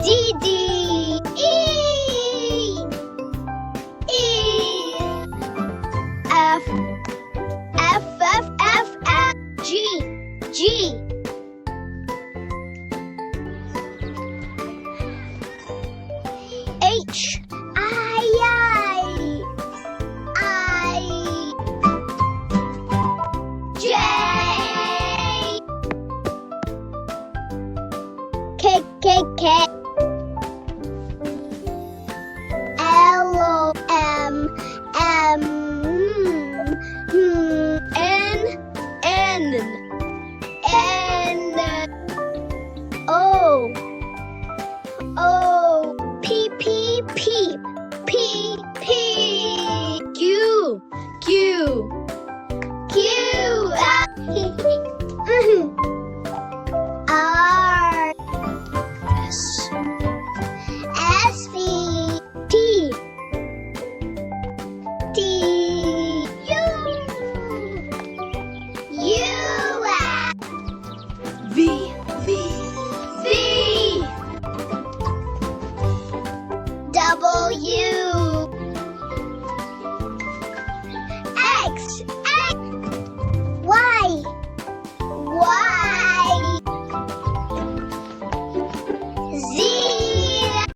D D E E F F F F F G G H I J K K K L M M N O P P P P P Q R S V T U V W X